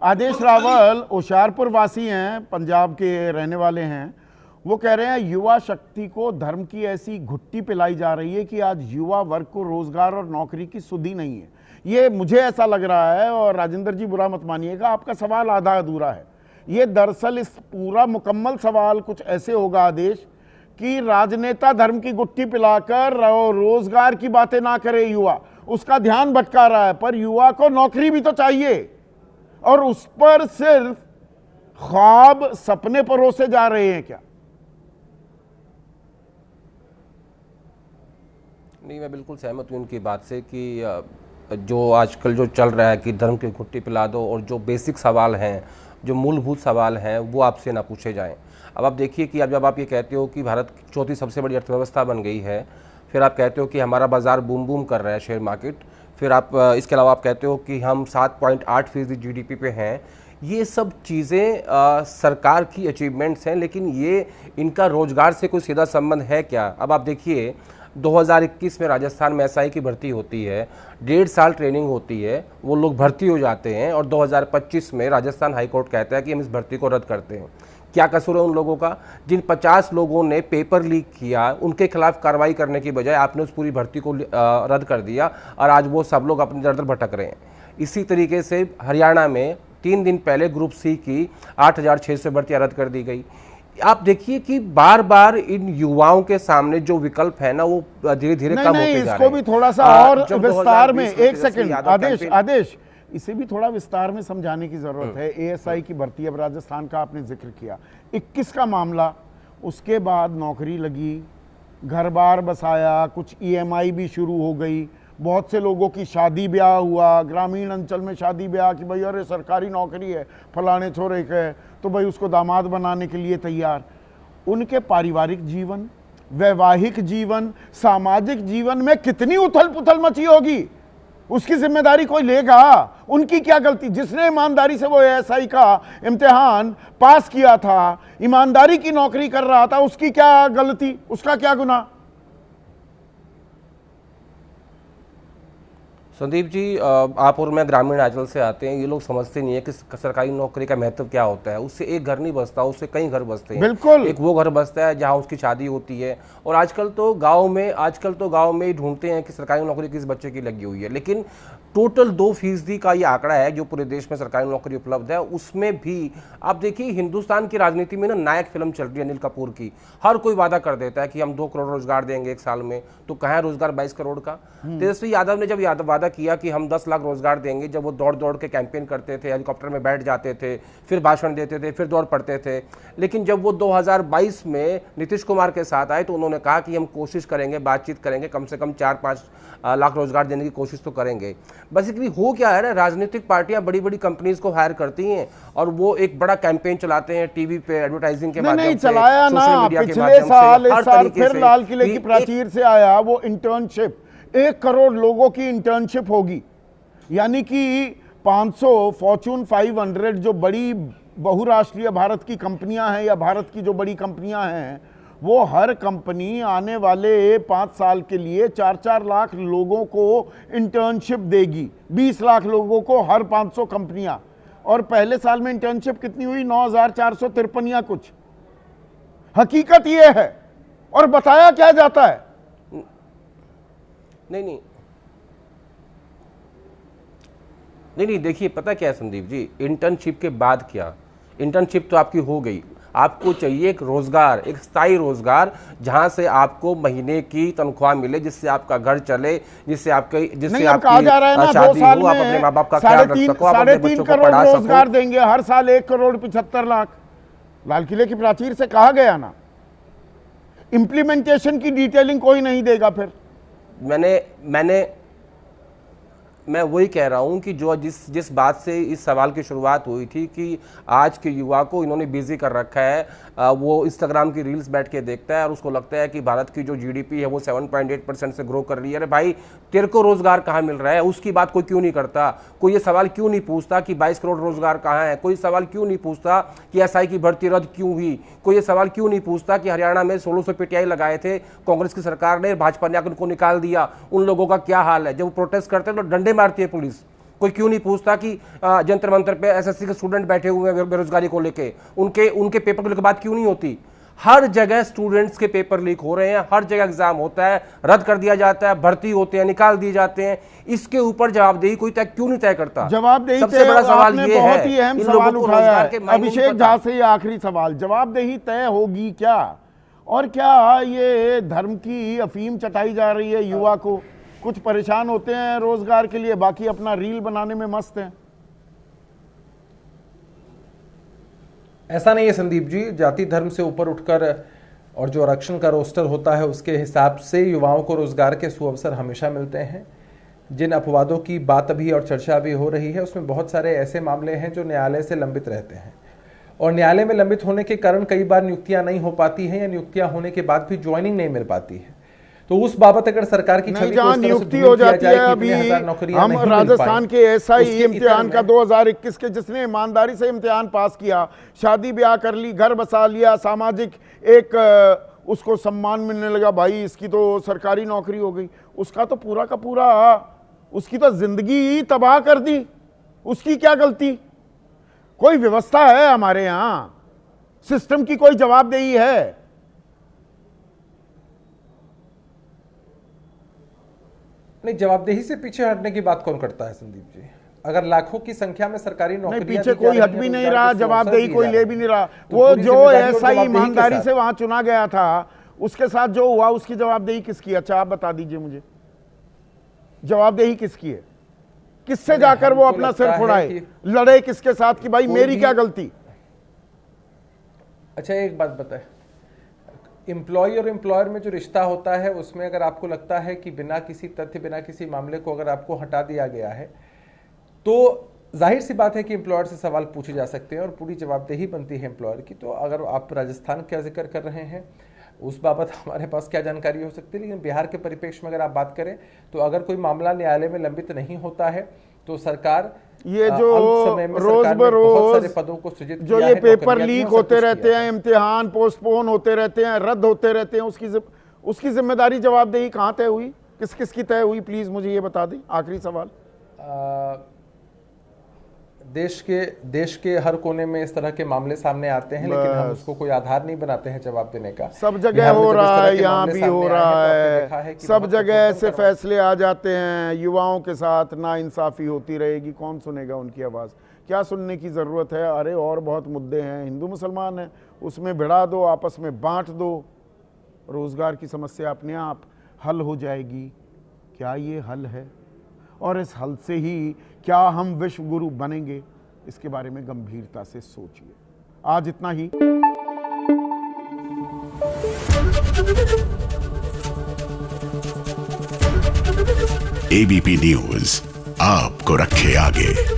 आदेश रावल होशियारपुर वासी हैं, पंजाब के रहने वाले हैं। वो कह रहे हैं युवा शक्ति को धर्म की ऐसी घुट्टी पिलाई जा रही है कि आज युवा वर्ग को रोजगार और नौकरी की सुधि नहीं है। ये मुझे ऐसा लग रहा है, और राजेंद्र जी बुरा मत मानिएगा, आपका सवाल आधा अधूरा है। ये दरअसल इस पूरा मुकम्मल सवाल कुछ ऐसे होगा आदेश कि राजनेता धर्म की गुट्ठी पिलाकर रोजगार की बातें ना करे, युवा उसका ध्यान भटका रहा है। पर युवा को नौकरी भी तो चाहिए, और उस पर सिर्फ ख्वाब सपने परोसे जा रहे हैं क्या? नहीं, मैं बिल्कुल सहमत हूँ उनकी बात से कि जो आजकल जो चल रहा है कि धर्म की घुट्टी पिला दो, और जो बेसिक सवाल हैं, जो मूलभूत सवाल हैं, वो आपसे ना पूछे जाएं। अब आप देखिए कि अब जब आप ये कहते हो कि भारत की चौथी सबसे बड़ी अर्थव्यवस्था बन गई है, फिर आप कहते हो कि हमारा बाजार बूम बूम कर रहा है, शेयर मार्केट, फिर आप इसके अलावा आप कहते हो कि हम 7.8% जीडीपी पे हैं। ये सब चीज़ें सरकार की अचीवमेंट्स हैं, लेकिन ये इनका रोजगार से कोई सीधा संबंध है क्या? अब आप देखिए 2021 में राजस्थान में एसआई की भर्ती होती है, 1.5 साल ट्रेनिंग होती है, वो लोग भर्ती हो जाते हैं, और 2025 में राजस्थान हाईकोर्ट कहता है कि हम इस भर्ती को रद्द करते हैं। क्या कसूर है उन लोगों का? जिन 50 लोगों ने पेपर लीक किया, उनके खिलाफ कार्रवाई करने की बजाय आपने उस पूरी भर्ती को रद्द कर दिया, और आज वो सब लोग अपने दर दर भटक रहे हैं। इसी तरीके से हरियाणा में 3 दिन पहले ग्रुप सी की 8,600 भर्तियां रद्द कर दी गई। आप देखिए कि बार बार इन युवाओं के सामने जो विकल्प है ना, वो धीरे धीरे कम होते जा रहे हैं। इसको भी थोड़ा सा और विस्तार में, एक सेकंड आदेश, इसे भी थोड़ा विस्तार में समझाने की जरूरत है। एएसआई की भर्ती, अब राजस्थान का आपने जिक्र किया, 21 का मामला, उसके बाद नौकरी लगी, घर बार बसाया, कुछ ईएमआई भी शुरू हो गई, बहुत से लोगों की शादी ब्याह हुआ, ग्रामीण अंचल में शादी ब्याह कि भाई अरे सरकारी नौकरी है फलाने छोरे के, तो भाई उसको दामाद बनाने के लिए तैयार। उनके पारिवारिक जीवन, वैवाहिक जीवन, सामाजिक जीवन में कितनी उथल पुथल मची होगी, उसकी जिम्मेदारी कोई लेगा? उनकी क्या गलती? जिसने ईमानदारी से वो एएसआई का इम्तिहान पास किया था, ईमानदारी की नौकरी कर रहा था, उसकी क्या गलती, उसका क्या गुनाह? संदीप जी, आप और मैं ग्रामीण अंचल से आते हैं, ये लोग समझते नहीं है कि सरकारी नौकरी का महत्व क्या होता है। उससे एक घर नहीं बसता, उससे कई घर बसते हैं। बिल्कुल, एक वो घर बसता है जहां उसकी शादी होती है, और आजकल तो गांव में ही ढूंढते हैं कि सरकारी नौकरी किस बच्चे की लगी हुई है। लेकिन टोटल 2% का ये आंकड़ा है जो पूरे देश में सरकारी नौकरी उपलब्ध है। उसमें भी आप देखिए हिंदुस्तान की राजनीति में ना नायक फिल्म चल रही है अनिल कपूर की। हर कोई वादा कर देता है कि हम 2 करोड़ रोजगार देंगे 1 साल में, तो कहाँ है रोजगार 22 करोड़ का? तेजस्वी यादव ने जब वादा किया कि हम 10 लाख रोजगार देंगे, जब वो दौड़ दौड़ के कैंपेन करते थे, हेलीकॉप्टर में बैठ जाते थे, फिर भाषण देते थे, फिर दौड़ पड़ते थे। लेकिन जब वो 2022 में नीतीश कुमार के साथ आए, तो उन्होंने कहा कि हम कोशिश करेंगे, बातचीत करेंगे, कम से कम 4-5 लाख रोजगार देने की कोशिश तो करेंगे। बेसिकली हो क्या है ना, राजनीतिक पार्टियां बड़ी बड़ी कंपनीज को हायर करती हैं, और वो एक बड़ा कैंपेन चलाते हैं टीवी पे, एडवर्टाइजिंग के माध्यम से, चलाया ना पिछले साल, इस साल फिर लाल किले की प्राचीर से आया वो इंटर्नशिप। 1 करोड़ लोगों की इंटर्नशिप होगी, यानी कि 500 फॉर्च्यून 500 जो बड़ी बहुराष्ट्रीय भारत की कंपनियां हैं, या भारत की जो बड़ी कंपनियां हैं, वो हर कंपनी आने वाले 5 साल के लिए 4-4 लाख लोगों को इंटर्नशिप देगी, 20 लाख लोगों को हर 500 कंपनियां। और पहले साल में इंटर्नशिप कितनी हुई? 9,453 या कुछ। हकीकत ये है, और बताया क्या जाता है? नहीं, देखिए पता क्या है संदीप जी, इंटर्नशिप के बाद क्या, इंटर्नशिप तो आपकी हो गई, आपको चाहिए एक रोजगार, एक स्थायी रोजगार, जहां से आपको महीने की तनख्वाह मिले, जिससे आपका घर चले, जिससे आपकी शादी हो, आप अपने माँ बाप का ख्याल रख सको, आप अपने बच्चों को पढ़ा सको। रोजगार देंगे हर साल 1 करोड़ 75 लाख, लाल किले की प्राचीर से कहा गया ना। इंप्लीमेंटेशन की डिटेलिंग कोई नहीं देगा। फिर मैं वही कह रहा हूं कि जो जिस बात से इस सवाल की शुरुआत हुई थी कि आज के युवा को इन्होंने बिजी कर रखा है, वो इंस्टाग्राम की रील्स बैठ के देखता है, और उसको लगता है कि भारत की जो जीडीपी है वो 7.8% से ग्रो कर रही है। अरे भाई, तेरे को रोजगार कहाँ मिल रहा है? उसकी बात कोई क्यों नहीं करता? कोई ये सवाल क्यों नहीं पूछता कि 22 करोड़ रोजगार कहाँ है? कोई सवाल क्यों नहीं पूछता कि एसआई की भर्ती रद्द क्यों हुई? कोई ये सवाल क्यों नहीं पूछता कि हरियाणा में 1600 पीटीआई लगाए थे कांग्रेस की सरकार ने, भाजपा ने आकर उनको निकाल दिया, उन लोगों का क्या हाल है? जब वो प्रोटेस्ट करते हैं तो डंडे मारती है पुलिस। कोई क्यों नहीं पूछता कि जंतर मंतर पे एसएससी के स्टूडेंट बैठे हुए हैं बेरोजगारी को लेके, उनके पेपर को लेकर बात क्यों नहीं होती? हर जगह स्टूडेंट्स के पेपर लीक हो रहे हैं, हर जगह एग्जाम होता है, रद्द कर दिया जाता है, भर्ती होते हैं, निकाल दिए जाते हैं। इसके ऊपर जवाबदेही कोई क्यों नहीं तय करता? जवाबदेही सबसे बड़ा सवाल ये है, बहुत ही अहम सवाल उठाया है अभिषेक झा से। आखिरी सवाल, जवाबदेही तय होगी क्या? और क्या ये धर्म की अफीम चटाई जा रही है युवा को? कुछ परेशान होते हैं रोजगार के लिए, बाकी अपना रील बनाने में मस्त हैं। ऐसा नहीं है संदीप जी, जाति धर्म से ऊपर उठकर और जो आरक्षण का रोस्टर होता है उसके हिसाब से युवाओं को रोजगार के सुअवसर हमेशा मिलते हैं। जिन अपवादों की बात अभी और चर्चा भी हो रही है उसमें बहुत सारे ऐसे मामले हैं जो न्यायालय से लंबित रहते हैं और न्यायालय में लंबित होने के कारण कई बार नियुक्तियां नहीं हो पाती हैं या नियुक्तियां होने के बाद भी ज्वाइनिंग नहीं मिल पाती है। तो उस बाबत अगर सरकार की छवि को नियुक्ति हो जाती है, अभी हम राजस्थान के एसआई इम्तिहान का 2021 के जिसने ईमानदारी से इम्तिहान पास किया, शादी ब्याह कर ली, घर बसा लिया, सामाजिक एक उसको सम्मान मिलने लगा, भाई इसकी तो सरकारी नौकरी हो गई, उसका तो पूरा का पूरा उसकी तो जिंदगी ही तबाह कर दी। उसकी क्या गलती? कोई व्यवस्था है हमारे यहां? सिस्टम की कोई जवाबदेही है? नहीं, जवाबदेही से पीछे हटने की बात कौन करता है संदीप जी? अगर लाखों की संख्या में सरकारी नौकरी पीछे कोई हट भी नहीं रहा, जवाबदेही कोई ले भी नहीं रहा। वो जो ऐसा ईमानदारी से वहां चुना गया था उसके साथ जो हुआ उसकी जवाबदेही किसकी? अच्छा आप बता दीजिए मुझे, जवाबदेही किसकी है? किससे जाकर वो अपना सिर फुड़ाए, लड़े किसके साथ कि भाई मेरी क्या गलती? अच्छा एक बात बताए, एम्प्लॉय और एम्प्लॉयर में जो रिश्ता होता है उसमें अगर आपको लगता है कि बिना किसी तथ्य, बिना किसी मामले को अगर आपको हटा दिया गया है तो जाहिर सी बात है कि एम्प्लॉयर से सवाल पूछे जा सकते हैं और पूरी जवाबदेही बनती है एम्प्लॉयर की। तो अगर आप राजस्थान का जिक्र कर रहे हैं उस बाबत हमारे पास क्या जानकारी हो सकती है, लेकिन बिहार के परिप्रेक्ष्य में अगर आप बात करें तो अगर कोई मामला न्यायालय में लंबित नहीं होता है तो सरकार ये जो रोज बरोज पदों को सृजित जो ये पेपर लीक होते रहते हैं, इम्तिहान पोस्टपोन होते रहते हैं, रद्द होते रहते हैं, उसकी जिम्मेदारी जवाबदेही कहाँ तय हुई? किस किस की तय हुई? प्लीज मुझे ये बता दें। आखिरी सवाल, देश के हर कोने में इस तरह के मामले सामने आते हैं लेकिन हम उसको कोई आधार नहीं बनाते हैं जवाब देने का। सब जगह हो रहा है, यहाँ भी हो रहा है, सब जगह ऐसे फैसले आ जाते हैं, युवाओं के साथ नाइंसाफी होती रहेगी, कौन सुनेगा उनकी आवाज़? क्या सुनने की ज़रूरत है? अरे और बहुत मुद्दे हैं, हिंदू मुसलमान हैं, उसमें भिड़ा दो, आपस में बांट दो, रोज़गार की समस्या अपने आप हल हो जाएगी। क्या ये हल है? और इस हल से ही क्या हम विश्व गुरु बनेंगे? इसके बारे में गंभीरता से सोचिए। आज इतना ही। एबीपी न्यूज आपको रखे आगे।